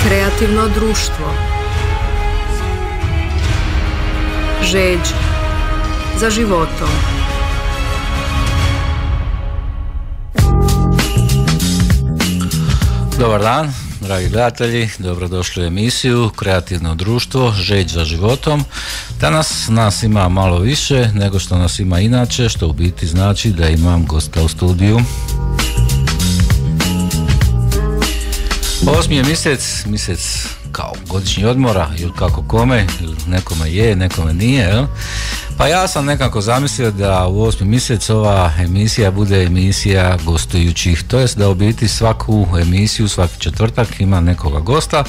Kreativno društvo. Žeđ za životom. Dobar dan, dragi gledatelji, dobrodošli u emisiju Kreativno društvo, Žeđ za životom. Danas nas ima malo više nego što nas ima inače, što u biti znači da imam gosta u studiju. 8. je mjesec kao godišnji odmora ili kako kome, ili nekome je, nekome nije, jel? Pa ja sam nekako zamislio da u 8. mjesec ova emisija bude emisija gostujućih, to jest da u biti svaku emisiju, svaki četvrtak ima nekoga gosta.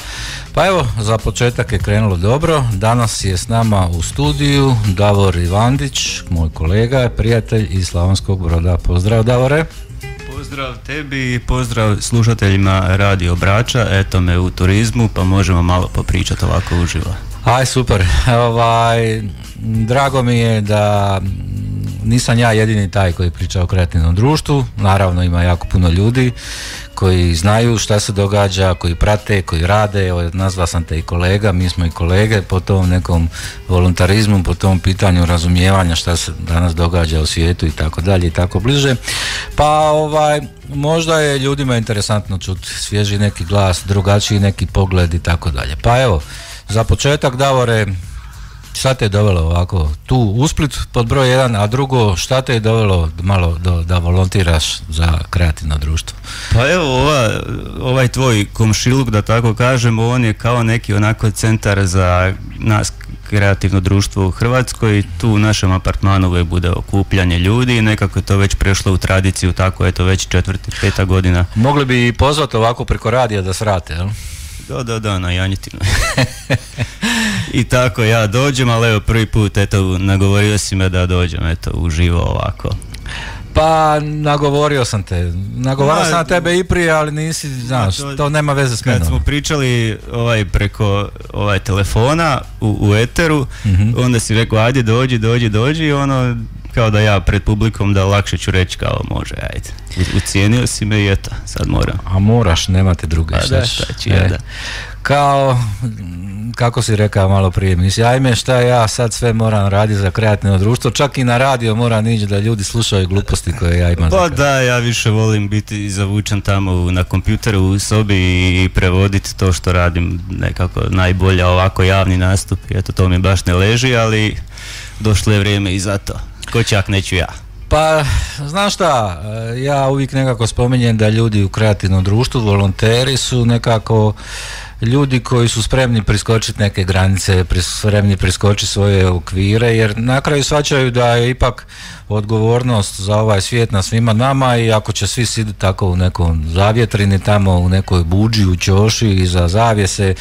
Pa evo, za početak je krenulo dobro. Danas je s nama u studiju Davor Ivandić, moj kolega, prijatelj iz Slavonskog Broda. Pozdrav, Davore. Pozdrav tebi i pozdrav slušateljima Radio Brača. Eto me u turizmu, pa možemo malo popričati ovako uživo. Aj, super. Drago mi je da nisam ja jedini taj koji priča o kreativnom društvu. Naravno ima jako puno ljudi koji znaju šta se događa, koji prate, koji rade. Evo, nazvao sam te i kolega, mi smo i kolege po tom nekom voluntarizmu, po tom pitanju razumijevanja šta se danas događa u svijetu i tako dalje i tako bliže. Pa možda je ljudima interesantno čuti svježi neki glas, drugačiji neki pogled i tako dalje. Pa evo, za početak, Davore, šta te je dovelo ovako tu u Split pod broj 1, a drugo, šta te je dovelo malo da volontiraš za kreativno društvo? Pa evo, ovaj tvoj komšiluk, da tako kažem, on je kao neki onako centar za nas kreativno društvo u Hrvatskoj. Tu u našem apartmanu uvijek bude okupljanje ljudi i nekako je to već prešlo u tradiciju, tako eto već 4., 5. godina. Mogli bi pozvati ovako preko radija da srate, jel? Da, na Janjetinu. I tako ja dođem, ali evo prvi put, eto, nagovorio si me da dođem, eto, uživo ovako. Pa, nagovorio sam te. Nagovarao sam na tebe i prije, ali nisi, znaš, to nema veze s menom. Kad smo pričali preko telefona u eteru, onda si rekao, ajde, dođi, i ono, kao da ja pred publikom da lakše ću reći kao može, ajde. Ucijenio si me i eto, sad moram. A moraš, nemate druge. Da. Kao, kako si rekao malo prije, misli, ajme šta ja sad sve moram raditi za kreativno društvo, čak i na radio moram ići da ljudi slušaju gluposti koje ja imam. Pa da, ja više volim biti zavučen tamo na kompjuteru u sobi i prevoditi to što radim nekako najbolje, ovako javni nastup, eto to mi baš ne leži, ali došlo je vrijeme i za to. Ko čak neću ja. Pa, znaš šta, ja uvijek nekako spominjem da ljudi u kreativnom društvu, volonteri su nekako ljudi koji su spremni priskočiti neke granice, spremni priskočiti svoje okvire, jer na kraju shvaćaju da je ipak odgovornost za ovaj svijet na svima nama i ako će svi siditi tako u nekom zavjetrini, tamo u nekoj buđi, u ćoši iza zavjese,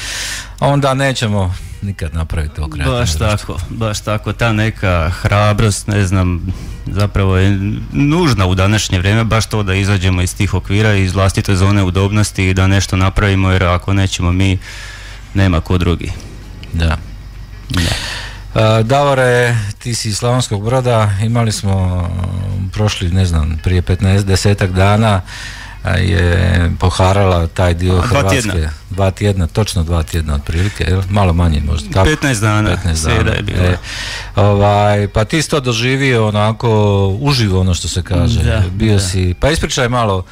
onda nećemo nikad napraviti to kreativno. Baš tako, ta neka hrabrost, ne znam, zapravo je nužna u današnje vrijeme, baš to da izađemo iz tih okvira i iz vlastite zone udobnosti i da nešto napravimo, jer ako nećemo mi, nema ko drugi. Da. Davore, ti si iz Slavonskog Broda, imali smo prošli, ne znam, prije 10 dana je poharala taj dio Hrvatske. 2 tjedna, točno 2 tjedna otprilike, malo manje možda. Tako? 15 dana. Je bilo. Pa ti si to doživio onako uživo, ono što se kaže. Bio si, pa ispričaj malo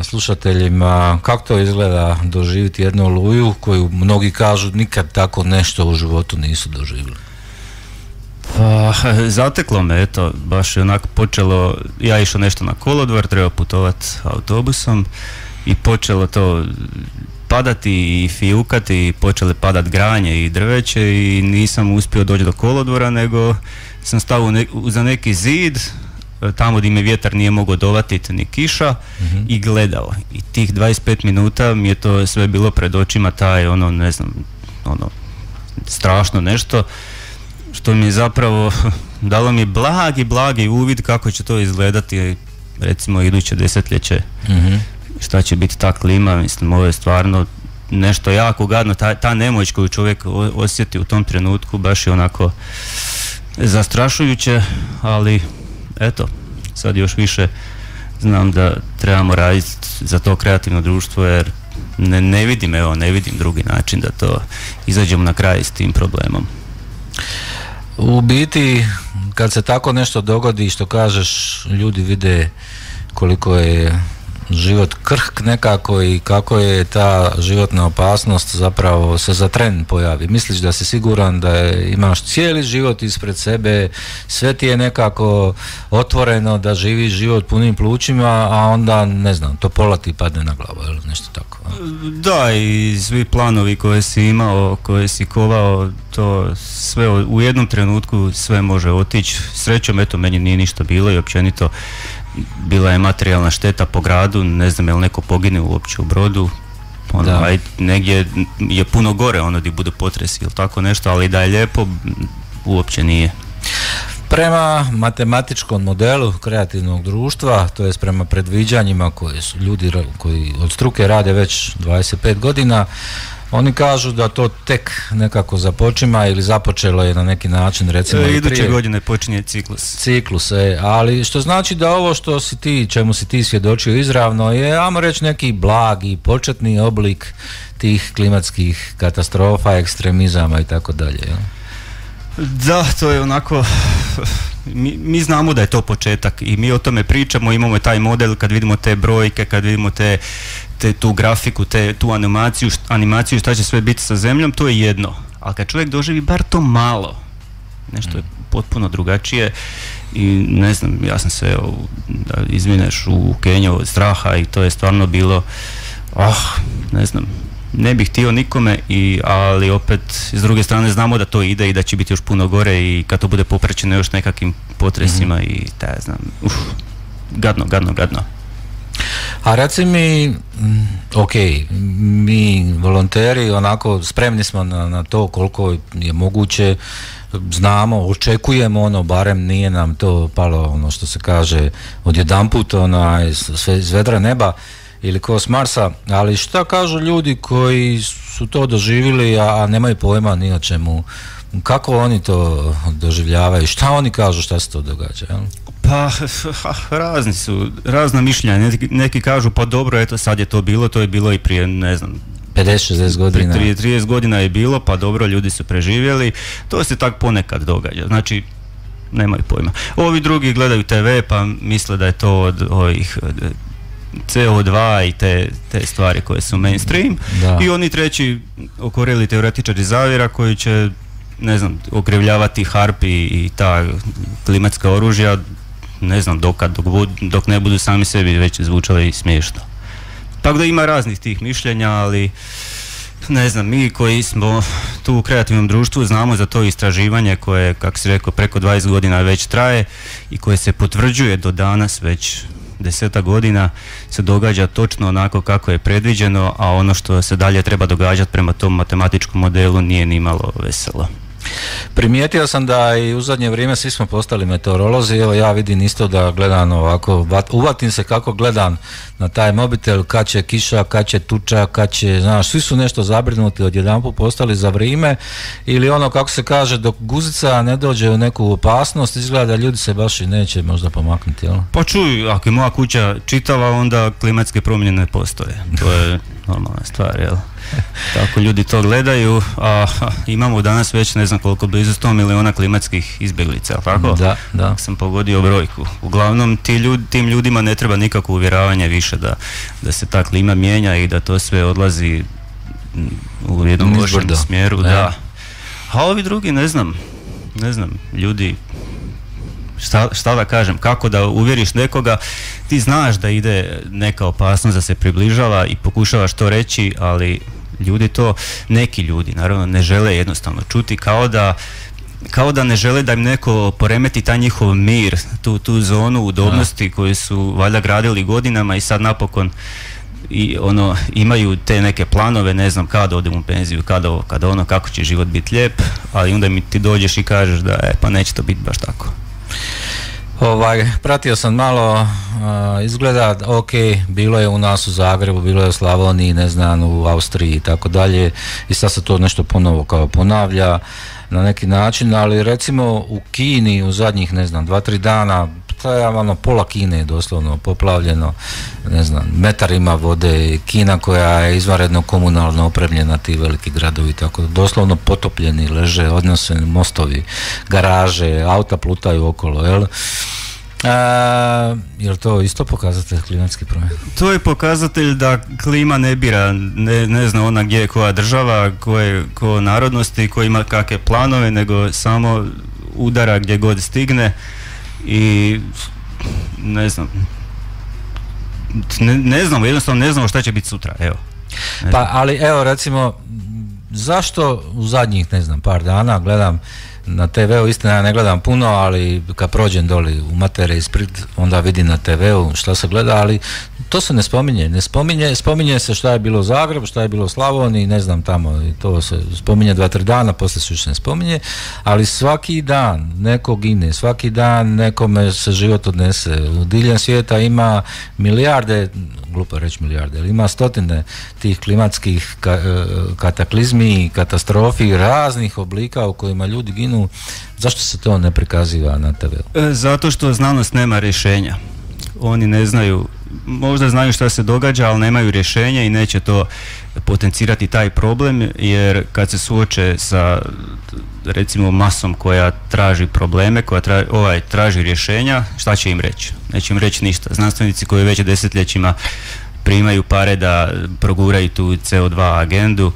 slušateljima kako to izgleda doživjeti jednu oluju koju mnogi kažu nikad tako nešto u životu nisu doživjeli. Pa, zateklo me, eto, baš je onako počelo, ja išao nešto na kolodvor, treba putovati autobusom i počelo to padati i fijukati i počele padati granje i drveće i nisam uspio doći do kolodvora, nego sam stao za neki zid, tamo gdje me vjetar nije mogao dovatiti ni kiša i gledao. I tih 25 minuta mi je to sve bilo pred očima, taj strašno nešto, što mi je zapravo dalo mi blagi uvid kako će to izgledati recimo iduće desetljeće. Šta će biti ta klima, mislim, ovo je stvarno nešto jako gadno, ta nemoć koju čovjek osjeti u tom trenutku baš je onako zastrašujuće, ali eto, sad još više znam da trebamo raditi za to kreativno društvo, jer ne vidim drugi način da to izađemo na kraj s tim problemom. U biti, kad se tako nešto dogodi, što kažeš, ljudi vide koliko je život krhk nekako i kako je ta životna opasnost zapravo se za tren pojavi. Misliš da si siguran da imaš cijeli život ispred sebe, sve ti je nekako otvoreno da živiš život punim plućima, a onda, ne znam, to pola ti padne na glavu ili nešto tako. Da, i svi planovi koje si imao, koje si kovao, to sve u jednom trenutku sve može otići. Srećom, eto, meni nije ništa bilo i općenito bila je materijalna šteta po gradu, ne znam je li neko pogine uopće u Brodu, negdje je puno gore ono gdje bude potres ili tako nešto, ali da je lijepo, uopće nije. Prema matematičkom modelu kreativnog društva, to jest prema predviđanjima koje su ljudi koji od struke rade već 25 godina, oni kažu da to tek nekako započima ili započelo je na neki način, recimo iduće godine počinje ciklus. Ali što znači da ovo što si ti, čemu si ti svjedočio izravno je, ajmo reći, neki blagi početni oblik tih klimatskih katastrofa, ekstremizama i tako dalje. Da, to je onako, mi znamo da je to početak i mi o tome pričamo, imamo taj model kad vidimo te brojke, kad vidimo tu grafiku, tu animaciju šta će sve biti sa zemljom, to je jedno. Ali kad čovjek doživi bar to malo, nešto je potpuno drugačije i ne znam, ja sam se, da izvineš, u Kenju od straha i to je stvarno bilo, ne znam, ne bih htio nikome, ali opet s druge strane znamo da to ide i da će biti još puno gore i kad to bude popraćeno još nekakvim potresima i da znam, gadno. A reci mi, ok, mi volonteri onako spremni smo na to koliko je moguće, znamo, očekujemo barem nije nam to palo što se kaže odjedanput sve iz vedra neba ili ko s Marsa, ali šta kažu ljudi koji su to doživjeli, a nemaju pojma ni o čemu, kako oni to doživljavaju, šta oni kažu šta se to događa? Pa, razna mišljenja, neki kažu pa dobro, eto sad je to je bilo i prije, ne znam, 50-60 godina. Prije 30 godina je bilo, pa dobro, ljudi su preživjeli, to se tak ponekad događa, znači nemaju pojma. Ovi drugi gledaju TV pa misle da je to od ovih CO2 i te stvari koje su mainstream, i oni treći okorjeli teoretičari zavjera koji će, ne znam, okrivljavati harpi i ta klimatska oružja, ne znam dok ne budu sami sebi već zvučali smiješno. Tako da ima raznih tih mišljenja, ali ne znam, mi koji smo tu u kreativnom društvu znamo za to istraživanje koje, kako si rekao, preko 20 godina već traje i koje se potvrđuje do danas već 10 godina se događa točno onako kako je predviđeno, a ono što se dalje treba događati prema tom matematičkom modelu nije ni malo veselo. Primijetio sam da i u zadnje vrijeme svi smo postali meteorolozi, evo ja vidim isto da gledam ovako, uvatim se kako gledam na taj mobitel, kad će kiša, kad će tuča, kad će, znaš, svi su nešto zabrinuti, odjedanput postali za vrijeme, ili ono kako se kaže, dok guzica ne dođe u neku opasnost, izgleda da ljudi se baš i neće možda pomaknuti, jel? Pa čuj, ako je moja kuća čitava, onda klimatske promjene ne postoje, to je normalna stvar, jel? Tako ljudi to gledaju, a imamo danas već ne znam koliko, blizu 100 miliona klimatskih izbjeglica, tako? Da. Sam pogodio brojku. Uglavnom tim ljudima ne treba nikakvo uvjeravanje više da se ta klima mijenja i da to sve odlazi u jednom lošem smjeru. Da. A ovi drugi ne znam, ljudi, šta da kažem, kako da uvjeriš nekoga, ti znaš da ide neka opasnost da se približava i pokušavaš to reći, ali ljudi to, neki ljudi naravno ne žele jednostavno čuti, kao da ne žele da im neko poremeti taj njihov mir, tu zonu udobnosti koju su valjda gradili godinama i sad napokon imaju te neke planove, ne znam kada odem u penziju, kada kako će život biti lijep, ali onda mi ti dođeš i kažeš da pa neće to biti baš tako. Pratio sam malo, izgleda ok, bilo je u nas u Zagrebu, bilo je u Slavoniji, ne znam, u Austriji i tako dalje, i sad se to nešto ponovo kao ponavlja na neki način, ali recimo u Kini u zadnjih, ne znam, 2-3 dana šta ja, ono, pola Kine je doslovno poplavljeno, ne znam, metar ima vode, Kina koja je izvanredno komunalno opremljena, ti veliki gradovi, tako doslovno potopljeni, leže, odnoseni mostovi, garaže, auta plutaju okolo, jel? Je li to isto pokazatelj klimatskih promjena? To je pokazatelj da klima ne bira, ne zna ona gdje je koja država, ko narodnosti, ko ima kakve planove, nego samo udara gdje god stigne i ne znam, jednostavno ne znamo šta će biti sutra, evo. Pa, ali evo, recimo, zašto u zadnjih, ne znam, par dana gledam na TV-u, istina ja ne gledam puno, ali kad prođem doli u Matere i Split, onda vidim na TV-u šta se gleda, ali to se ne spominje se šta je bilo u Zagrebu, šta je bilo u Slavoniji, ne znam tamo, i to se spominje 2-3 dana, poslije se više ne spominje, ali svaki dan neko gine, svaki dan nekome se život odnese, u diljem svijeta ima milijarde, glupo reći milijarde, ali ima stotine tih klimatskih kataklizmi, katastrofi, raznih oblika u kojima ljudi ginu. Zašto se to ne prikaziva na TV-u? Zato što znanost nema rješenja. Oni ne znaju, možda znaju šta se događa, ali nemaju rješenja i neće to potencirati taj problem, jer kad se suoče sa, recimo, masom koja traži probleme, koja traži rješenja, šta će im reći? Neće im reći ništa. Znanstvenici koji već desetljećima primaju pare da proguraju tu CO2 agendu,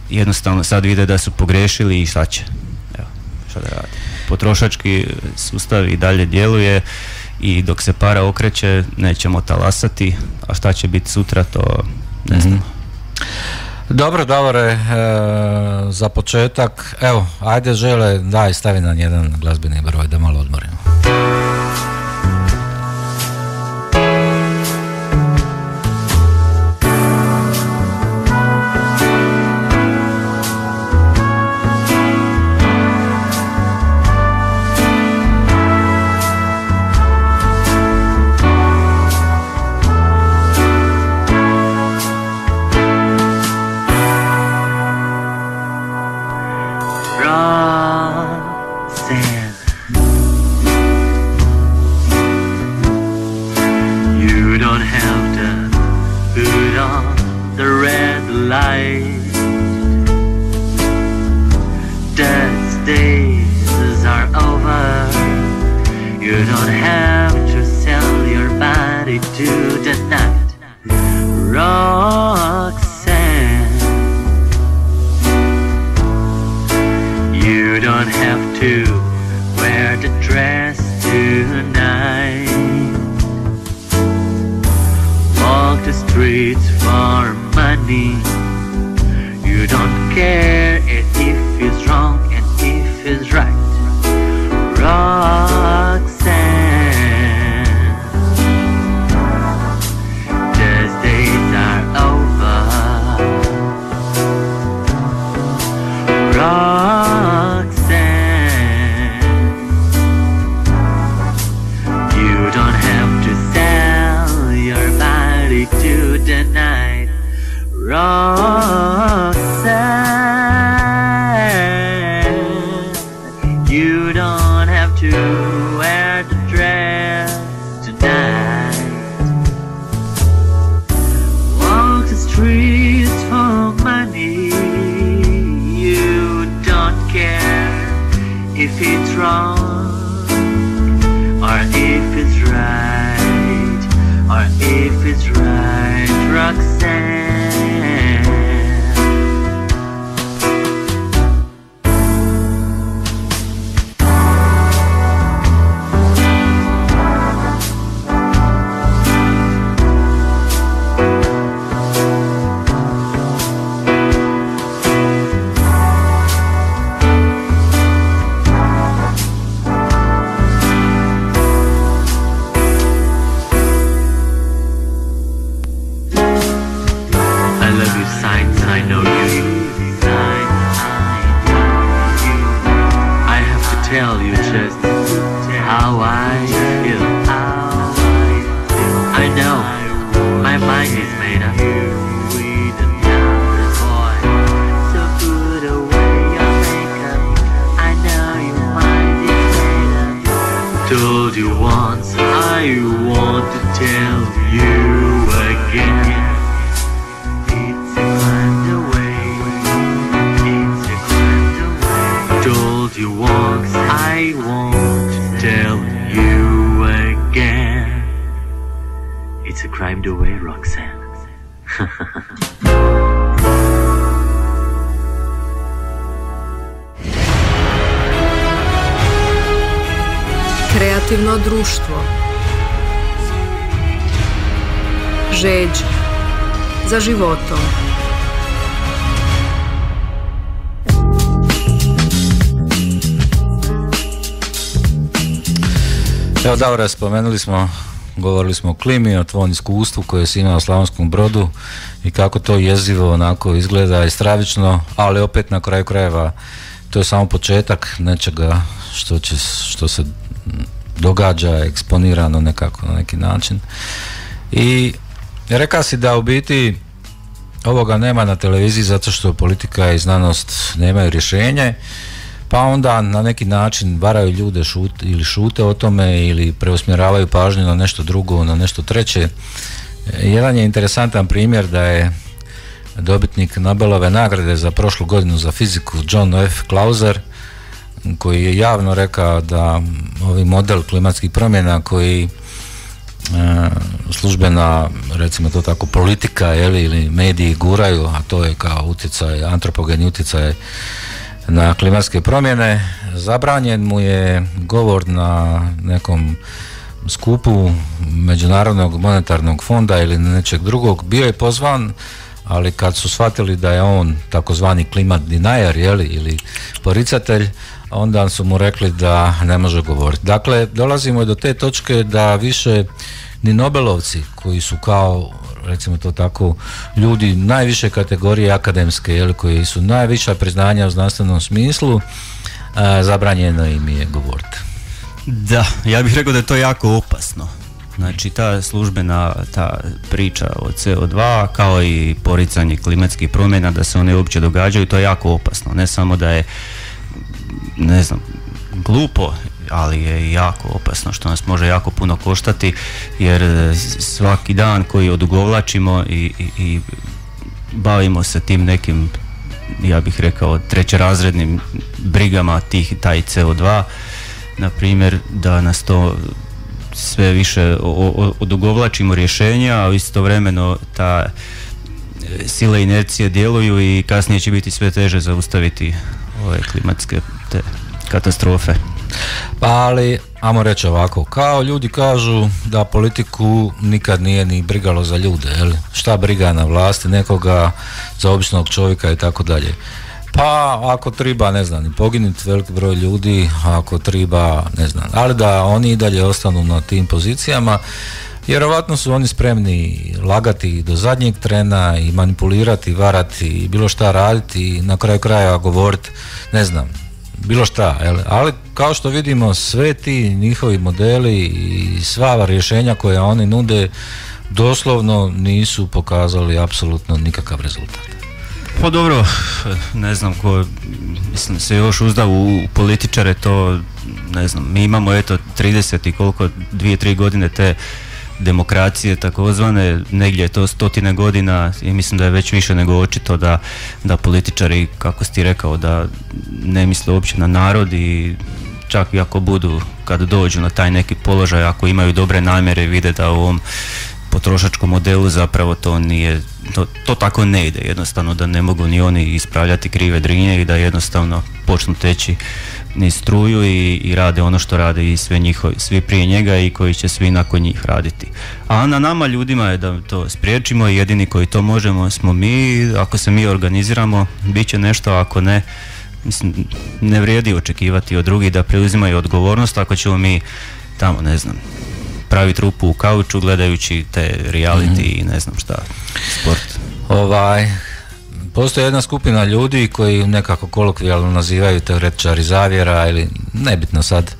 jednostavno sad vide da su pogrešili i šta će? Evo, šta da radi? Potrošački sustav i dalje djeluje i dok se para okreće nećemo talasati, a šta će biti sutra, to ne znam. Dobro, Davore, za početak, evo, ajde Žele, daj, stavi nam jedan glazbeni broj da malo odmorimo. Told you once It's a crime to wear, Roxanne. Kreativno društvo. Žeđ za životom. Evo Davore, govorili smo o klimi, o tvom iskustvu koje si imao u Slavonskom Brodu i kako to jezivo onako izgleda i stravično, ali opet na kraju krajeva to je samo početak nečega što se događa eksponirano nekako na neki način. I rekao si da u biti ovoga nema na televiziji zato što politika i znanost nemaju rješenje, pa onda na neki način varaju ljude ili šute o tome ili preusmjeravaju pažnju na nešto drugo, na nešto treće. Jedan je interesantan primjer da je dobitnik Nobelove nagrade za prošlu godinu za fiziku John F. Clauser, koji je javno rekao da ovi model klimatskih promjena koji službena, recimo to tako, politika ili mediji guraju, a to je kao utjecaj, antropogeni utjecaj na klimatske promjene, zabranjen mu je govor na nekom skupu Međunarodnog monetarnog fonda ili nečeg drugog. Bio je pozvan, ali kad su shvatili da je on takozvani climate denier ili poricatelj, onda su mu rekli da ne može govoriti. Dakle, dolazimo do te točke da više ni Nobelovci, koji su kao, recimo to tako, ljudi najviše kategorije akademske, koji su najviša priznanja u znanstvenom smislu, zabranjeno im je govoriti. Da, ja bih rekao da je to jako opasno. Znači ta službena priča o CO2 kao i poricanje klimatskih promjena, da se one uopće događaju, to je jako opasno. Ne samo da je, ne znam, glupo, ali je jako opasno, što nas može jako puno koštati, jer svaki dan koji odugovlačimo i bavimo se tim nekim, ja bih rekao, trećerazrednim brigama taj CO2, na primjer, da nas to sve više odugovlačimo rješenja, a istovremeno ta sile inercije djeluju i kasnije će biti sve teže zaustaviti ove klimatske te katastrofe. Pa ali, ajmo reći ovako, kao ljudi kažu da politiku nikad nije ni brigalo za ljude, šta briga na vlasti nekoga, za običnog čovjeka i tako dalje. Pa ako treba, ne znam, poginuti veliki broj ljudi, ako treba, ne znam, ali da oni i dalje ostanu na tim pozicijama, vjerovatno su oni spremni lagati do zadnjeg trena i manipulirati, varati i bilo šta raditi i na kraju krajeva govoriti, ne znam, bilo šta, ali kao što vidimo, sve ti njihovi modeli i sva rješenja koja oni nude doslovno nisu pokazali apsolutno nikakav rezultat. Pa dobro, ne znam ko, mislim, se još uzda u političare, to ne znam, mi imamo eto 30 i koliko, 2-3 godine te demokracije takozvane, negdje je to 100 godina i mislim da je već više nego očito da političari, kako si ti rekao, da ne misle uopće na narod i čak i ako budu, kad dođu na taj neki položaj, ako imaju dobre namjere, vide da u ovom potrošačkom modelu zapravo to nije, to tako ne ide, jednostavno da ne mogu ni oni ispravljati krive drinje i da jednostavno počnu teći niz struju i rade ono što rade i svi prije njega i koji će svi nakon njih raditi. A na nama ljudima je da to spriječimo i jedini koji to možemo smo mi. Ako se mi organiziramo, bit će nešto, ako ne, mislim, ne vrijedi očekivati od drugih da preuzimaju odgovornost ako ćemo mi tamo, ne znam, praviti rupu u kauču gledajući te reality i ne znam šta, sport. Postoji jedna skupina ljudi koji nekako kolokvijalno nazivaju teoretičari zavjera ili nebitno sad,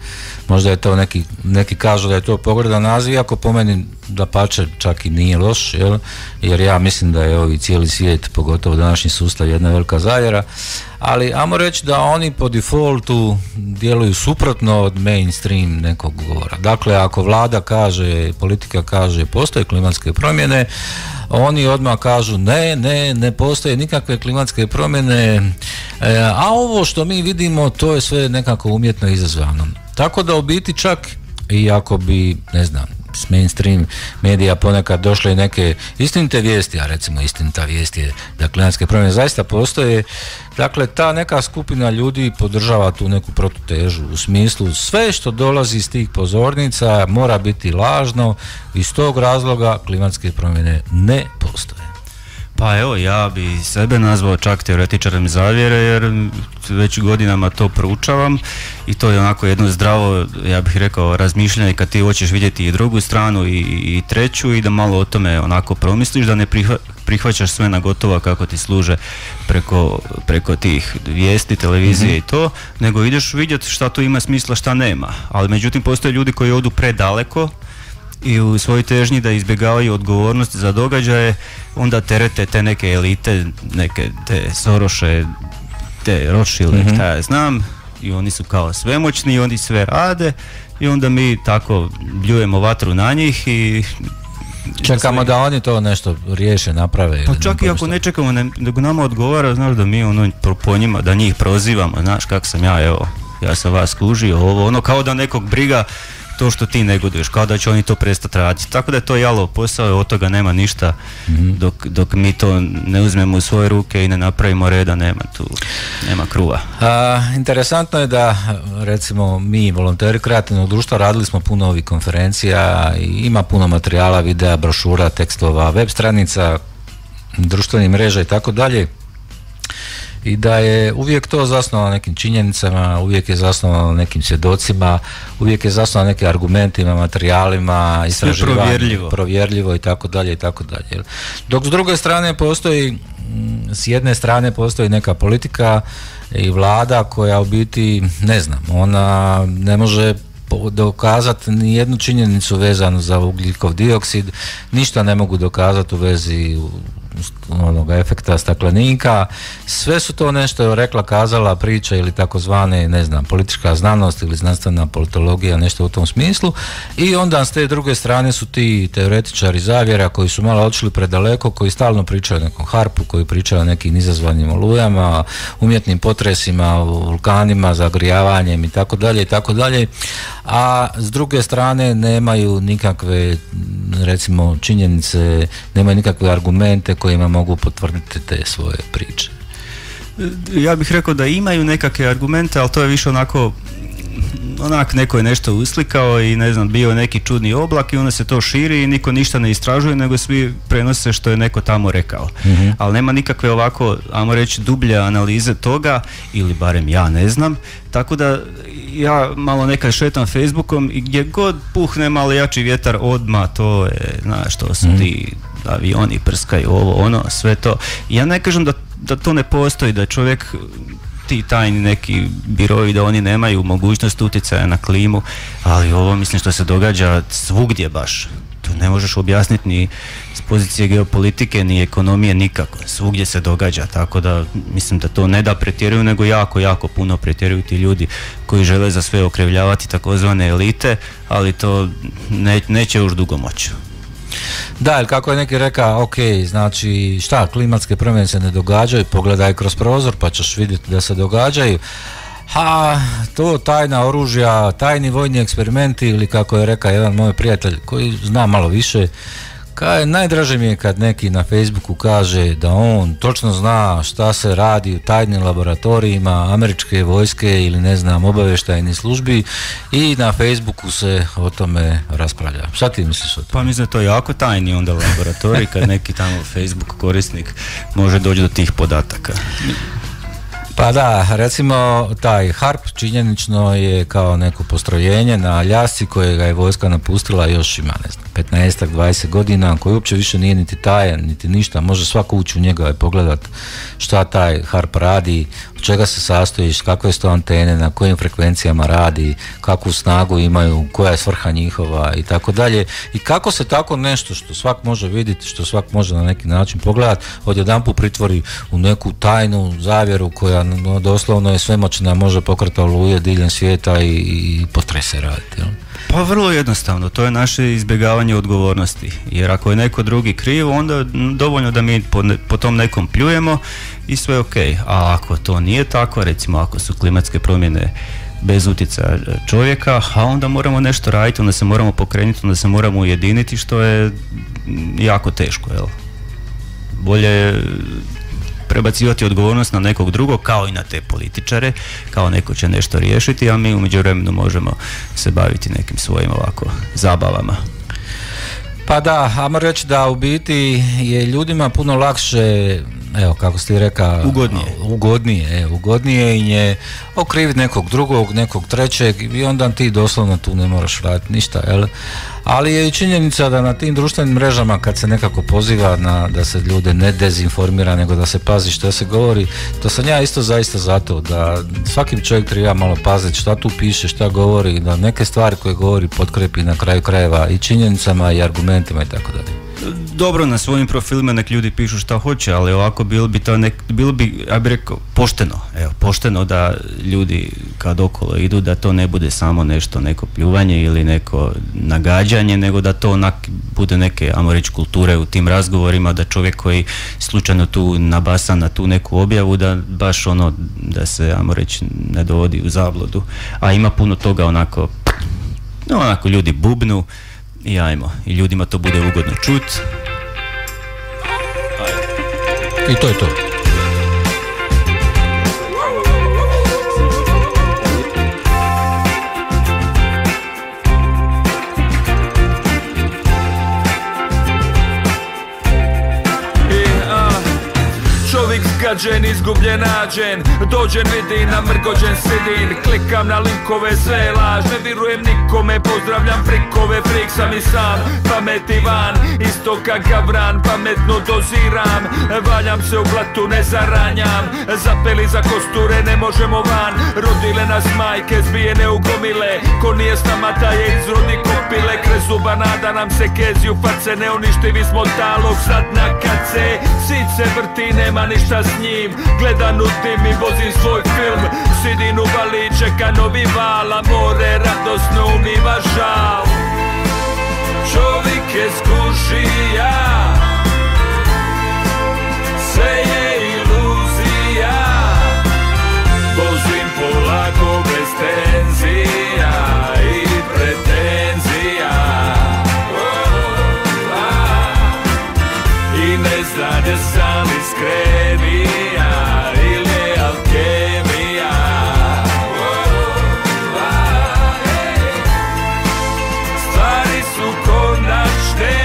možda je to neki kažu da je to pogrdan naziv, iako po meni dapače čak i nije loš, jer ja mislim da je ovi cijeli svijet, pogotovo današnji sustav, jedna velika zavjera, ali ajmo reći da oni po defaultu djeluju suprotno od mainstream nekog govora. Dakle, ako vlada kaže, politika kaže postoje klimatske promjene, oni odmah kažu ne postoje nikakve klimatske promjene, a ovo što mi vidimo to je sve nekako umjetno izazvano. Tako da u biti čak i ako bi, ne znam, s mainstream medija ponekad došle i neke istinite vijesti, a recimo istinita vijest je da klimatske promjene zaista postoje. Dakle, ta neka skupina ljudi podržava tu neku protutežu u smislu sve što dolazi iz tih pozornica mora biti lažno, iz tog razloga klimatske promjene ne postoje. Pa evo, ja bi sebe nazvao čak teoretičarem zavjere, jer već godinama to proučavam i to je onako jedno zdravo, ja bih rekao, razmišljanje kad ti hoćeš vidjeti i drugu stranu i treću i da malo o tome onako promisliš, da ne prihvaćaš sve na gotovo kako ti služe preko tih vijesti, televizije i to, nego ideš vidjeti šta tu ima smisla, šta nema. Ali međutim postoje ljudi koji odu predaleko i u svojoj težnji da izbjegavaju odgovornost za događaje, onda terete te neke elite, neke te Soroše, te Rothschilde, šta ja znam, i oni su kao svemoćni i oni sve rade i onda mi tako bljujemo vatru na njih i čekamo da oni to nešto riješe, naprave. Pa čak i ako ne čekamo, nego nama odgovara, znaš, da mi ono po njima, da njih prozivamo, znaš kak sam ja, evo, ja sam vas kužio, ovo, ono, kao da nekog briga to što ti negoduješ, kao da će oni to prestati raditi. Tako da je to jalov posao i od toga nema ništa dok mi to ne uzmemo u svoje ruke i ne napravimo reda, nema kruva. Interesantno je da recimo mi volonteri kreativnog društva radili smo puno ovih konferencija i ima puno materijala, videa, brošura, tekstova, web stranica, društvenih mreža i tako dalje. I da je uvijek to zasnovano na nekim činjenicama, uvijek je zasnovano na nekim svjedocima, uvijek je zasnovano na nekim argumentima, materijalima, istraživanju, provjerljivo i tako dalje i tako dalje. Dok s druge strane postoji, s jedne strane postoji neka politika i vlada koja u biti, ne znam, ona ne može dokazati ni jednu činjenicu vezanu za ugljikov dioksid, ništa ne mogu dokazati u vezi onoga efekta staklenika, sve su to nešto rekla, kazala, priča ili takozvane, ne znam, politička znanost ili znanstvena politologija, nešto u tom smislu, i onda s te druge strane su ti teoretičari zavjera koji su malo otišli predaleko, koji stalno pričaju o nekom harpu, koji pričaju o nekim izazvanim olujama, umjetnim potresima, vulkanima, zagrijavanjem i tako dalje, a s druge strane nemaju nikakve, recimo, činjenice, nemaju nikakve argumente kojima mogu potvrditi te svoje priče. Ja bih rekao da imaju nekakve argumente, ali to je više onako neko je nešto uslikao i ne znam, bio neki čudni oblak i onda se to širi i niko ništa ne istražuje, nego svi prenose što je neko tamo rekao. Ali nema nikakve ovako, ajmo reći, dublje analize toga, ili barem ja ne znam, tako da ja malo nekad šetam Facebookom i gdje god puhne malo jači vjetar odmah, to je, znaš, to su ti avioni prskaju, ovo, ono, sve to. Ja ne kažem da to ne postoji, da čovjek, ti tajni neki birovi, da oni nemaju mogućnost utjecaja na klimu, ali ovo mislim što se događa svugdje baš. To ne možeš objasniti ni s pozicije geopolitike, ni ekonomije, nikako. Svugdje se događa, tako da mislim da to ne da pretjeruju, nego jako, jako puno pretjeruju ti ljudi koji žele za sve okrivljavati takozvane elite, ali to neće još dugo moći. Da, ili kako je neki rekao, ok, znači šta, klimatske promjene se ne događaju, pogledaj kroz prozor pa ćeš vidjeti da se događaju. To tajna oružja, tajni vojni eksperimenti, ili kako je rekao jedan moj prijatelj koji zna malo više, najdraže mi je kad neki na Facebooku kaže da on točno zna šta se radi u tajnim laboratorijima američke vojske ili ne znam obavještajnih službi i na Facebooku se o tome raspravlja. Šta ti misliš o tome? Pa mislim da to je jako tajni onda laboratorij kad neki tamo Facebook korisnik može doći do tih podataka. Pa da, recimo taj HARP činjenično je kao neko postrojenje na Aljasci kojega je vojska napustila još ima, ne znam, 15-20 godina, koji uopće više nije niti tajan, niti ništa, može svako ući u njega i pogledat šta taj HARP radi, od čega se sastoji, kakve su to antene, na kojim frekvencijama radi, kakvu snagu imaju, koja je svrha njihova i tako dalje. I kako se tako nešto što svak može vidjeti, što svak može na neki način pogledati, odjedanput pritvori u neku tajnu zavjeru koja doslovno je svemoćna, može pokretati oluje diljem svijeta i potrese raditi. Jel? Pa vrlo jednostavno, to je naše izbjegavanje odgovornosti, jer ako je neko drugi kriv, onda dovoljno da mi po tom nekom pljujemo i sve ok, a ako to nije tako, recimo ako su klimatske promjene bez utjecaja čovjeka, a onda moramo nešto raditi, onda se moramo pokrenuti, onda se moramo ujediniti, što je jako teško, jel? Bolje je prebacivati odgovornost na nekog drugog, kao i na te političare, kao neko će nešto riješiti, a mi u međuvremenu možemo se baviti nekim svojim ovako zabavama. Pa da, ajmo reći da u biti je ljudima puno lakše, evo kako ste rekao, ugodnije je okriviti nekog drugog, nekog trećeg i onda ti doslovno tu ne moraš raditi ništa, jel? Ali je i činjenica da na tim društvenim mrežama kad se nekako poziva da se ljude ne dezinformira, nego da se pazi što se govori, to sam ja isto zaista zato da svaki čovjek treba malo paziti šta tu piše, šta govori, da neke stvari koje govori potkrepi na kraju krajeva i činjenicama i argumentima i tako dalje. Dobro, na svojim profilima nek ljudi pišu šta hoće, ali ovako bilo bi, ja bih rekao, pošteno da ljudi kad okolo idu, da to ne bude samo neko pljuvanje ili neko nagađanje, nego da to bude neke, ajmo reći, kulture u tim razgovorima, da čovjek koji slučajno tu nabasa na tu neku objavu, da baš da se, ajmo reći, ne dovodi u zabludu. A ima puno toga onako ljudi bubnu, i ajmo, i ljudima to bude ugodno čut. I to je to. Zgađen, izgubljen, nađen, dođen, vidim, namrgođen, sidim, klikam na linkove, sve je laž, ne vjerujem nikome, pozdravljam frikove, frik sam i sam, pameti van, isto kak gavran, pametno doziram, valjam se u blatu, ne zaranjam, zapeli za kosture, ne možemo van, rodile nas majke, zbijene u gomile, ko nije s nama taj je izrodi kopile, krez zuba nada nam se kezi u face, neuništivi smo talog, sad na kace, sit se vrti, nema ništa s njim, gledan u tim i vozim svoj film, sidim u vali, čeka novi val, a more radosno umiva žal. Čovjek je skušija, sve je iluzija, vozim polako bez tenzija i pretenzija, i ne zna da sam iskrenija ili alkemija. Stvari su konačne,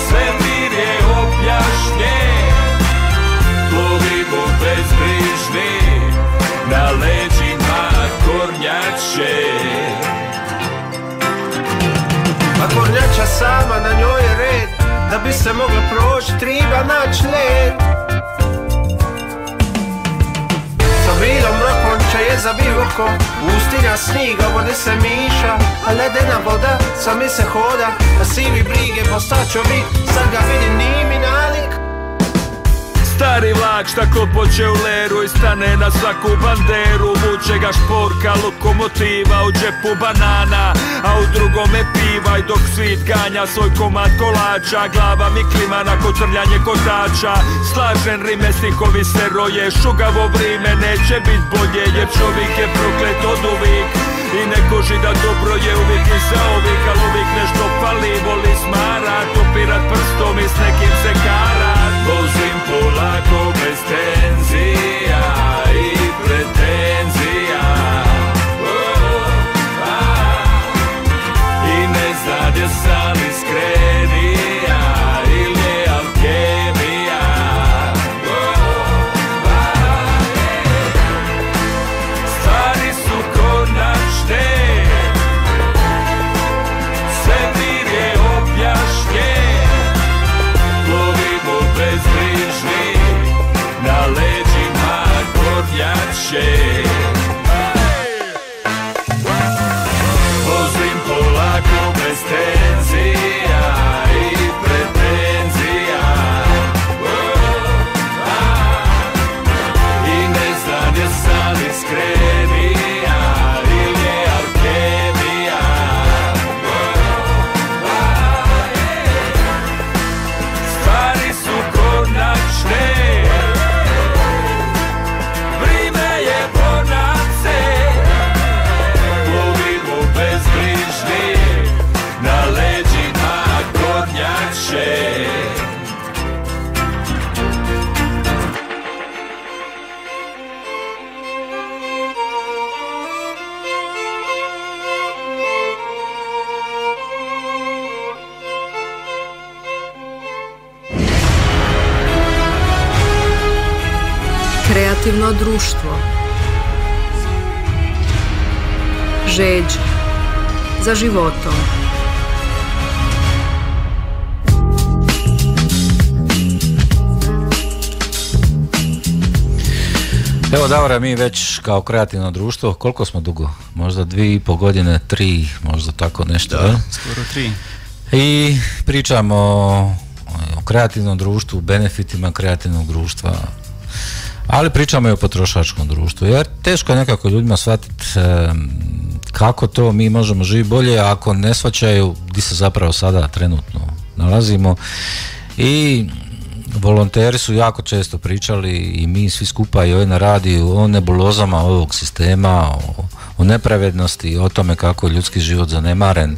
svemir je objašnjen, plovimo bezbrižni, na leđima kornjače. A kornjača sama, na njoj je red, da bi se moglo proći, treba naći led. Sa bilom rokonča je za biloko, pustinja sniga, vode se miša, a ledena voda sami se hoda, a sivi brige postaćo vi, sad ga vidim nije mi nalik. Stari vlak šta klopoće u leru i stane na svaku banderu, vuče ga šporka, lokomotiva, u džepu banana, a u drugome piva, i dok svit ganja svoj komad kolača, glava mi klima na kotrljanje kotača, slažen rime, stikovi se roje, šugavo vrime, neće bit bolje, jer čovjek je proklet od uvijek, i neko žida dobro je uvijek i za ovih, al uvijek nešto fali, voli smarat, upirat prstom i s nekim se karat. Vozim polako bez tenzija i pretenzija, i ne zna da sam iskrenija ili je alkemija. Stvari su konačne, svemir je objašnjen, plovimo bez Kreativno društvo. Žeđ za životom. Evo Davore, mi već kao kreativno društvo, koliko smo dugo? Možda 2,5 godine, 3, možda tako nešto. Da, skoro 3. I pričamo o kreativnom društvu, benefitima kreativnog društva, ali pričamo i o potrošačkom društvu, jer teško je nekako ljudima shvatiti kako to mi možemo živjeti bolje ako ne shvaćaju gdje se zapravo sada trenutno nalazimo. I volonteri su jako često pričali i mi svi skupa i ovdje na radiju o nebulozama ovog sistema, o nepravednosti, o tome kako je ljudski život zanemaren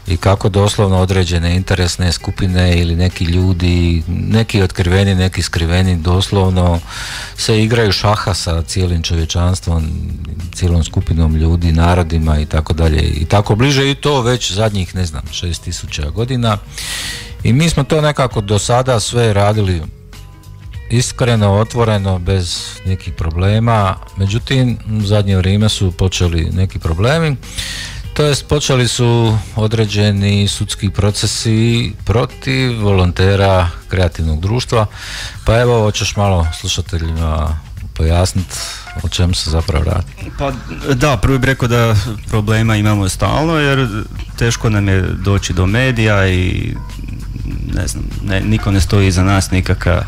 i kako doslovno određene interesne skupine ili neki ljudi, neki otkriveni, neki skriveni, doslovno se igraju šaha sa cijelim čovječanstvom, cijelom skupinom ljudi, narodima i tako dalje i tako bliže, i to već zadnjih 6000 godina. I mi smo to nekako do sada sve radili iskreno, otvoreno, bez nekih problema. Međutim, u zadnje vrijeme su počeli neki problemi. To jest, počeli su određeni sudski procesi protiv volontera kreativnog društva. Pa evo, hoćeš malo slušateljima pojasniti o čemu se zapravo radi? Pa da, prvo bih rekao da problema imamo stalno, jer teško nam je doći do medija i ne znam, niko ne stoji iza nas, nikakva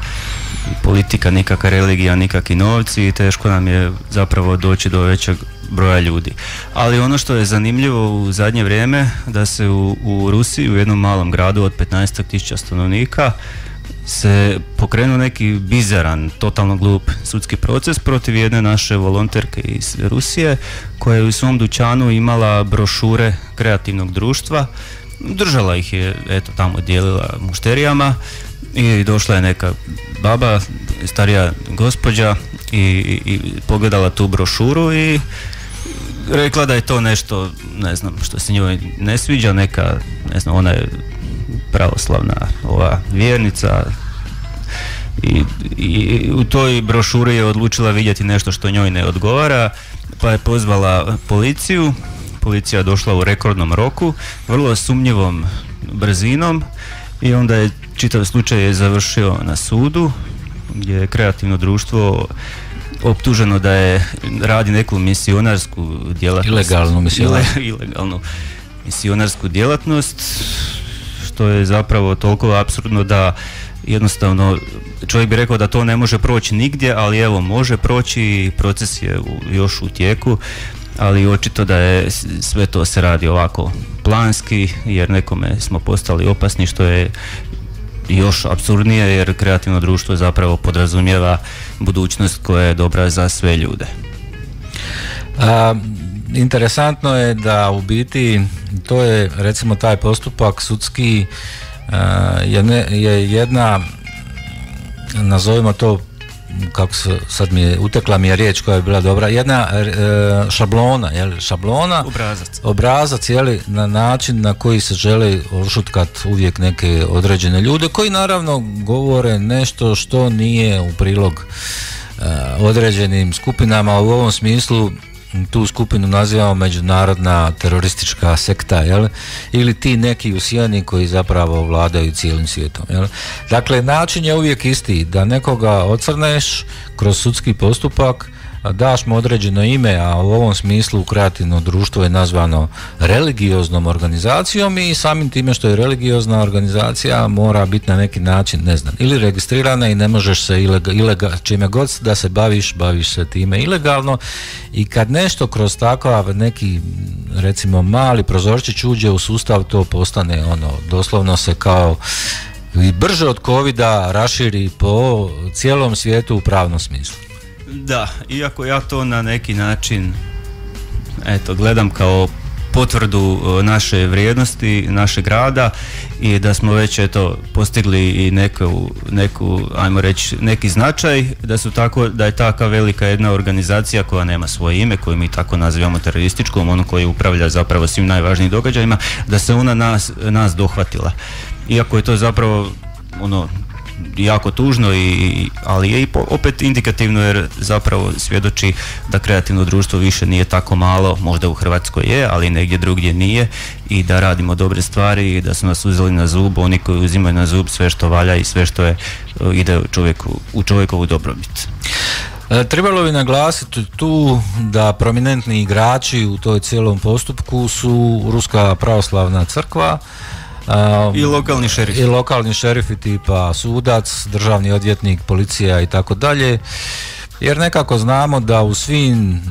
politika, nikakva religija, nikakvi novci, i teško nam je zapravo doći do većeg broja ljudi. Ali ono što je zanimljivo u zadnje vrijeme, da se u Rusiji, u jednom malom gradu od 15.000 stanovnika, se pokrenuo neki bizaran, totalno glup sudski proces protiv jedne naše volonterke iz Rusije, koja je u svom dućanu imala brošure kreativnog društva. Držala ih je, eto, tamo dijelila mušterijama, i došla je neka baba, starija gospođa, i pogledala tu brošuru i rekla da je to nešto, ne znam, što se njoj ne sviđa, neka, ne znam, ona je pravoslavna vjernica, i u toj brošuri je odlučila vidjeti nešto što njoj ne odgovara, pa je pozvala policiju. Policija je došla u rekordnom roku, vrlo sumnjivom brzinom, i onda je čitav slučaj je završio na sudu, gdje je kreativno društvo optuženo da radi neku misionarsku djelatnost. Ilegalnu misionarsku djelatnost, što je zapravo toliko apsurdno da jednostavno čovjek bi rekao da to ne može proći nigdje, ali evo, može proći, proces je još u tijeku, ali očito da je sve to se radi ovako planski, jer nekome smo postali opasni, što je još apsurdnije, jer kreativno društvo zapravo podrazumijeva budućnost koja je dobra za sve ljude. Interesantno je da u biti to je, recimo, taj postupak sudski je jedna, nazovimo to, kako se, sad utekla mi je riječ koja je bila dobra, jedna šablona, obrazac, na način na koji se želi ošutkat uvijek neke određene ljude, koji naravno govore nešto što nije u prilog određenim skupinama. U ovom smislu tu skupinu nazivamo međunarodna teroristička sekta, ili ti neki usijani koji zapravo vladaju cijelim svijetom. Dakle, način je uvijek isti, da nekoga ocrneš kroz sudski postupak, daš mu određeno ime, a u ovom smislu kreativno društvo je nazvano religioznom organizacijom, i samim time što je religiozna organizacija mora biti na neki način, ne znam, ili registrirana, i ne možeš se čime god da se baviš se time ilegalno. I kad nešto kroz takav neki, recimo, mali prozorčić uđe u sustav, to postane doslovno se kao i brže od covida raširi po cijelom svijetu u pravnom smislu. Da, iako ja to na neki način gledam kao potvrdu naše vrijednosti, našeg rada, i da smo već postigli i neku, ajmo reći, neki značaj, da je taka velika jedna organizacija koja nema svoje ime, koju mi tako nazivamo terorističkom, ono koji upravlja zapravo svim najvažnijim događajima, da se ona nas dohvatila. Iako je to zapravo jako tužno, ali je i opet indikativno jer zapravo svjedoči da kreativno društvo više nije tako malo, možda u Hrvatskoj je, ali negdje drugdje nije, i da radimo dobre stvari i da su nas uzeli na zub oni koji uzimaju na zub sve što valja i sve što ide u čovjekovu dobrobit. Trebalo bi naglasiti tu da prominentni igrači u toj cijelom postupku su Ruska pravoslavna crkva, i lokalni šerifi. I lokalni šerifi tipa sudac, državni odvjetnik, policija i tako dalje. Jer nekako znamo da u svim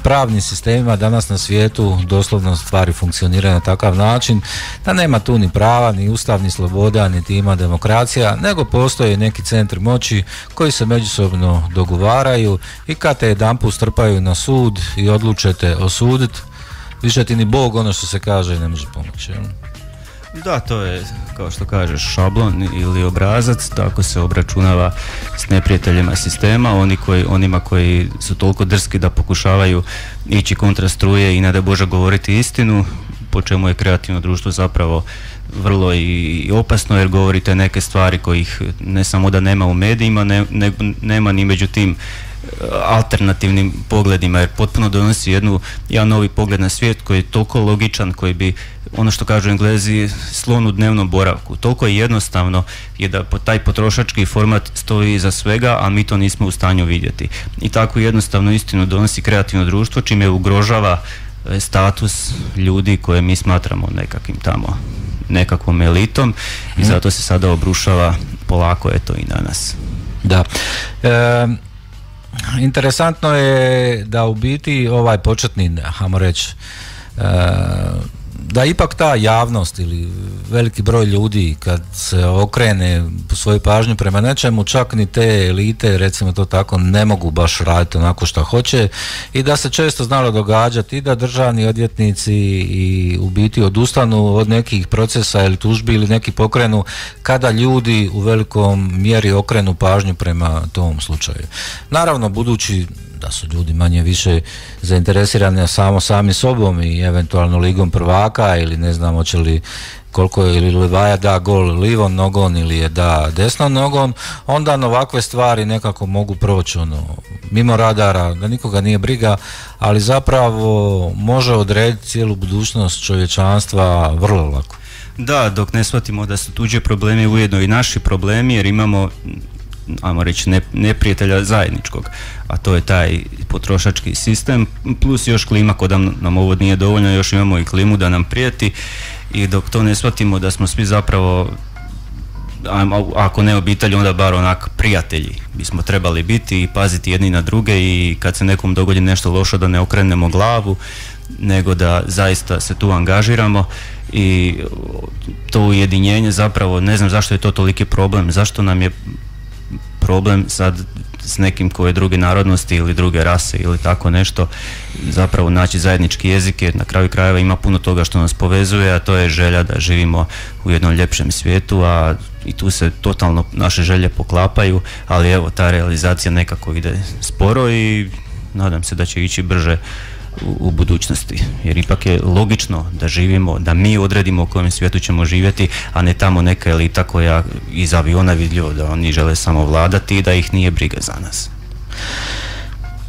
pravnim sistemima danas na svijetu doslovno stvari funkcioniraju na takav način da nema tu ni prava, ni ustav, ni sloboda, niti ima demokracija, nego postoje neki centri moći koji se međusobno dogovaraju i kad te jedanput strpaju na sud i odlučete osuditi, više ti ni Bog, ono što se kaže, ne može pomoći. Da, to je, kao što kažeš, šablon ili obrazac, tako se obračunava s neprijateljima sistema, onima koji su toliko drski da pokušavaju ići kontra struje i ne daj Bože govoriti istinu, po čemu je kreativno društvo zapravo vrlo i opasno, jer govorite neke stvari kojih ne samo da nema u medijima, nema ni među tim alternativnim pogledima, jer potpuno donosi jedan novi pogled na svijet koji je toliko logičan, koji bi, ono što kažu Englezi, slon u dnevnom boravku. Toliko je jednostavno je da taj potrošački format stoji iza svega, a mi to nismo u stanju vidjeti. I tako jednostavno istinu donosi kreativno društvo, čime ugrožava status ljudi koje mi smatramo nekakvom elitom i zato se sada obrušava polako eto i na nas. Da. Interesantno je da u biti ovaj početni, hajmo reći, da ipak ta javnost ili veliki broj ljudi kad se okrene svoju pažnju prema nečemu, čak ni te elite, recimo to tako, ne mogu baš raditi onako što hoće i da se često znalo događati i da državni odvjetnici i u biti odustanu od nekih procesa ili tužbi ili neki pokrenu kada ljudi u velikom mjeri okrenu pažnju prema tom slučaju. Naravno, budući da su ljudi manje više zainteresirani sami sobom i eventualno ligom prvaka ili ne znam hoće li koliko je, ili Livaja da gol livom nogom ili je da desnom nogom, onda ovakve stvari nekako mogu proći mimo radara, da nikoga nije briga, ali zapravo može odrediti cijelu budućnost čovječanstva vrlo lako. Da, dok ne shvatimo da su tuđi problemi ujedno i naši problemi, jer imamo, ajmo reći, neprijatelja zajedničkog, a to je taj potrošački sistem, plus još klima, kod nam ovo nije dovoljno, još imamo i klimu da nam prijeti, i dok to ne shvatimo da smo svi zapravo, ako ne obitelj, onda bar onak prijatelji bismo trebali biti i paziti jedni na druge, i kad se nekom dogodi nešto loše da ne okrenemo glavu, nego da zaista se tu angažiramo. I to ujedinjenje zapravo, ne znam zašto je to toliki problem, zašto nam je problem sad s nekim koje je druge narodnosti ili druge rase ili tako nešto, zapravo naći zajednički jezik, jer na kraju krajeva ima puno toga što nas povezuje, a to je želja da živimo u jednom ljepšem svijetu, a i tu se totalno naše želje poklapaju, ali evo, ta realizacija nekako ide sporo i nadam se da će ići brže u budućnosti, jer ipak je logično da živimo, da mi odredimo u kojem svijetu ćemo živjeti, a ne tamo neka elita koja iz aviona vidljivo da oni žele samo vladati i da ih nije briga za nas.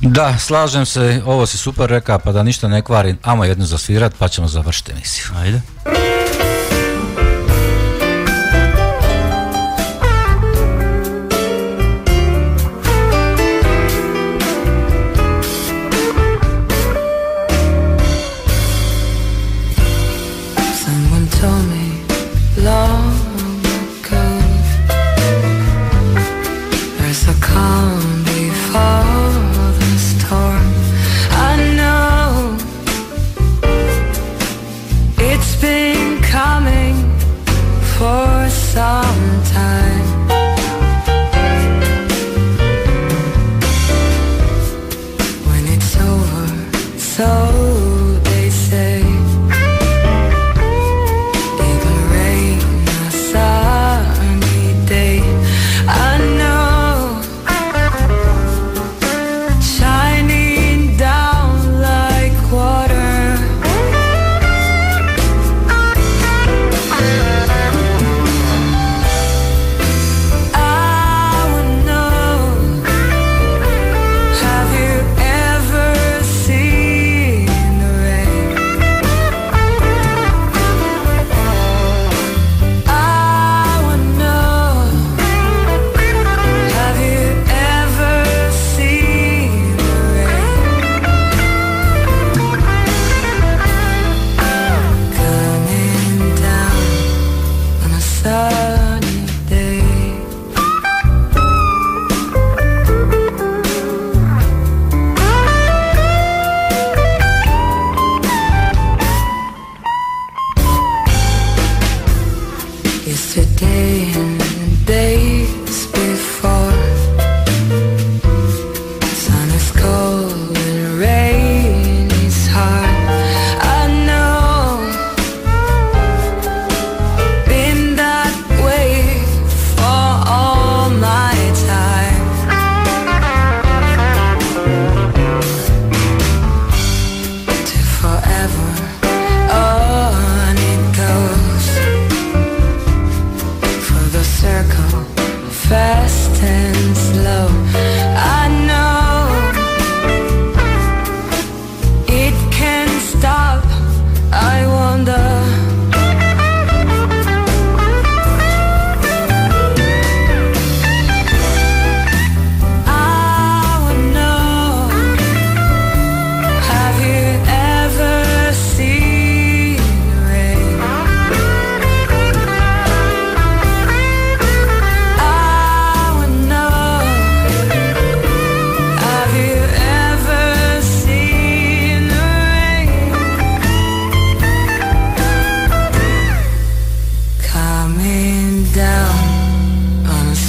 Da, slažem se, ovo si super reka, pa da ništa ne kvarim, ajmo jednu zasvirat pa ćemo završiti emisiju. Ajde. It's been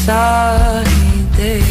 sunny day.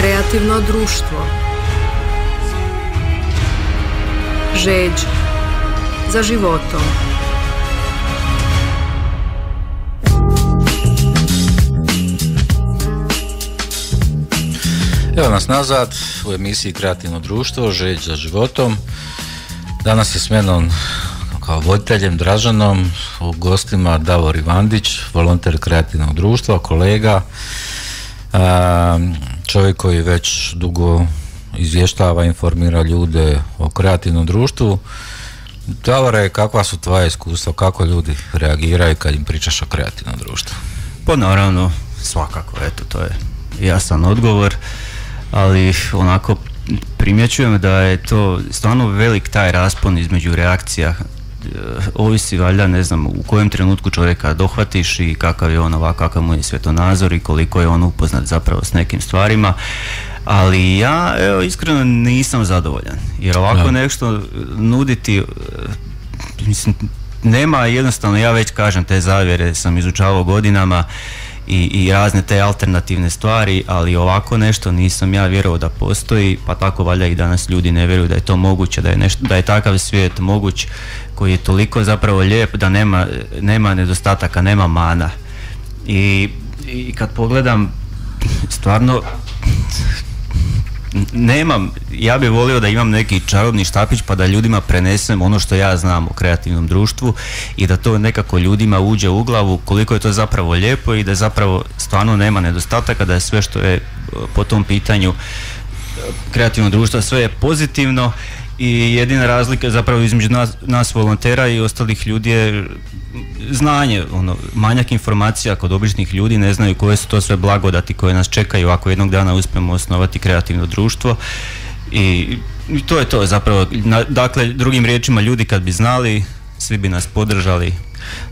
Kreativno društvo. Žeđ za životom. Evo nas nazad u emisiji Kreativno društvo, Žeđ za životom. Danas je s menom kao voditeljem Dražanom u gostima Davor Ivandić, volonter Kreativnog društva, kolega, čovjek koji već dugo izvještava, informira ljude o kreativnom društvu. Davore, kakva su tvoja iskustva, kako ljudi reagiraju kad im pričaš o kreativnom društvu? Pa naravno, svakako, eto, to je jasan odgovor, ali onako primjećujem da je to stvarno velik taj raspon između reakcija. Ovisi valjda, ne znam, u kojem trenutku čovjeka dohvatiš i kakav je on ovako, kakav mu je svjetonazor i koliko je on upoznat zapravo s nekim stvarima, ali ja iskreno nisam zadovoljan, jer ovako nešto nuditi, mislim, nema jednostavno, ja već kažem, te zavjere sam izučavao godinama i razne te alternativne stvari, ali ovako nešto nisam ja vjerovao da postoji, pa tako valjda i danas ljudi ne vjeruju da je to moguće, da je takav svijet moguć koji je toliko zapravo lijep da nema nedostataka, nema mana. I kad pogledam, stvarno nemam, ja bih volio da imam neki čarobni štapić pa da ljudima prenesem ono što ja znam o kreativnom društvu i da to nekako ljudima uđe u glavu koliko je to zapravo lijepo i da zapravo stvarno nema nedostataka, da je sve što je po tom pitanju kreativnog društva, sve je pozitivno i jedina razlika zapravo između nas volontera i ostalih ljudi je znanje, manjak informacija kod običnih ljudi, ne znaju koje su to sve blagodati koje nas čekaju ako jednog dana uspijemo osnovati kreativno društvo i to je to zapravo. Dakle, drugim riječima, ljudi kad bi znali, svi bi nas podržali.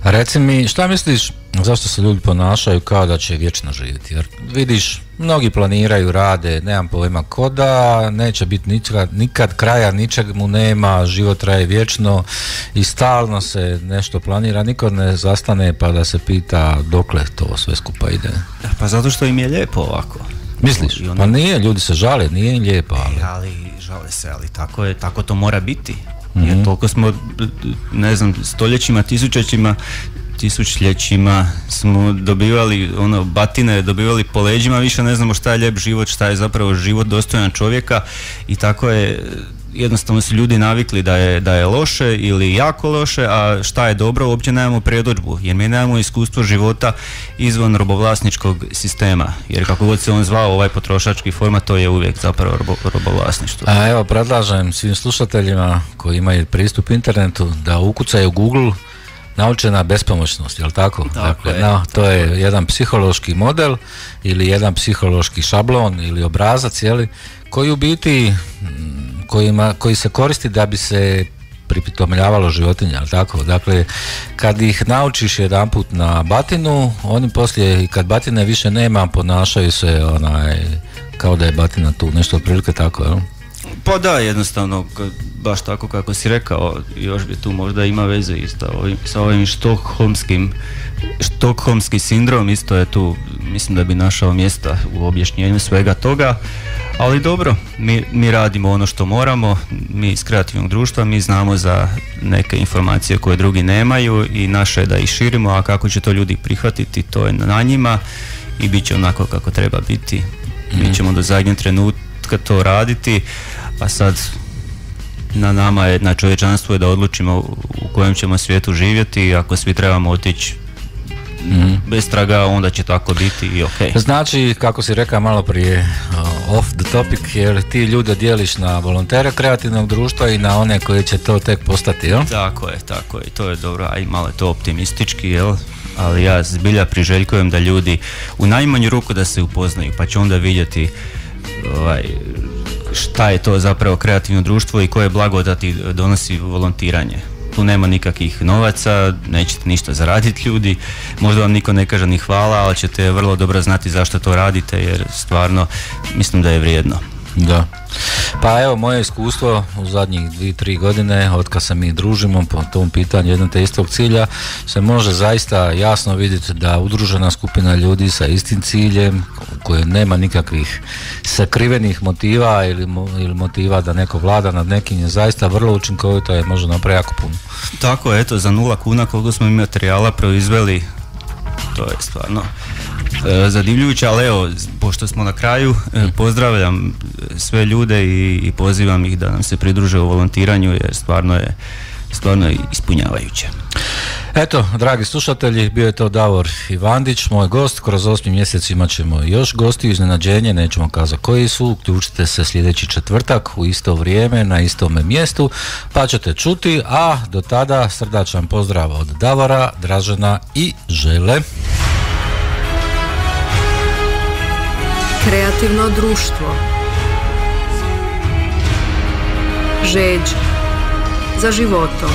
Reci mi, šta misliš zašto se ljudi ponašaju kao da će vječno živjeti? Jer vidiš, mnogi planiraju, rade, nemam pojma koda, neće biti nikad kraja, ničeg mu nema, život traje vječno i stalno se nešto planira, niko ne zastane pa da se pita dokle to sve skupa ide. Pa zato što im je lijepo ovako. Misliš? Pa nije, ljudi se žale, nije im lijepo, ali žale se, ali tako to mora biti. Jer toliko smo, ne znam, stoljećima, tisućljećima smo dobivali batine, dobivali po leđima, više ne znamo šta je lijep život, šta je zapravo život dostojan čovjeka i tako je, jednostavno su ljudi navikli da je loše ili jako loše, a šta je dobro uopće nemamo predodžbu, jer mi nemamo iskustvo života izvan robovlasničkog sistema, jer kako god se on zvao ovaj potrošački format, to je uvijek zapravo robovlasništvo. A evo, predlažem svim slušateljima koji imaju pristup internetu da ukucaju Google naučena bespomoćnost, jel tako? Dakle, to je jedan psihološki model ili jedan psihološki šablon ili obrazac, koji u biti koji se koristi da bi se pripitomljavalo životinja, jel tako? Dakle, kad ih naučiš jedanput na batinu, oni poslije, kad batine više nema, ponašaju se kao da je batina tu, nešto otprilike tako, jel? Pa da, jednostavno, baš tako kako si rekao, još bi tu možda ima veze sa ovim štokholmski sindrom, isto je tu, mislim da bi našao mjesta u objašnjenju svega toga, Ali dobro, mi radimo ono što moramo, mi iz kreativnog društva, mi znamo za neke informacije koje drugi nemaju i naše je da ih širimo, a kako će to ljudi prihvatiti, to je na njima i bit će onako kako treba biti. Mi ćemo do zadnjeg trenutka to raditi, a sad na nama je, na čovječanstvu je da odlučimo u kojem ćemo svijetu živjeti i ako svi trebamo otići bez traga, onda će tako biti i ok. Znači, kako si rekao malo prije, off the topic, jer ti ljude dijeliš na volontere kreativnog društva i na one koji će to tek postati, jel? Tako je, i to je dobro, a i malo je to optimistički, jel? Ali ja zbilja priželjkujem da ljudi u najmanju ruku da se upoznaju, pa će onda vidjeti šta je to zapravo kreativno društvo i koje blagodati donosi volontiranje. Tu nema nikakvih novaca, nećete ništa zaraditi ljudi, možda vam niko ne kaže ni hvala, ali ćete vrlo dobro znati zašto to radite, jer stvarno mislim da je vrijedno. Da. Pa evo, moje iskustvo u zadnjih 2-3 godine, od kad se mi družimo po tom pitanju jednog te istog cilja, se može zaista jasno vidjeti da udružena skupina ljudi sa istim ciljem, koje nema nikakvih sakrivenih motiva ili motiva da neko vlada nad nekim, je zaista vrlo učinkovito i može napraviti jako puno. Tako, eto, za 0 kuna koliko smo mi materijala proizveli, to je stvarno zadivljujuće, ali evo, pošto smo na kraju, pozdravljam sve ljude i pozivam ih da nam se pridruže u volontiranju, jer stvarno je ispunjavajuće. Eto, dragi slušatelji, bio je to Davor Ivandić, moj gost. Kroz 8. mjesec imat ćemo još gosti, iznenađenje, nećemo kazati koji su. Uključite se sljedeći četvrtak u isto vrijeme, na istome mjestu, pa ćete čuti, a do tada srdačan pozdrav od Davora, Dražena i Žele. Kreativno društvo. Žeđ za životom.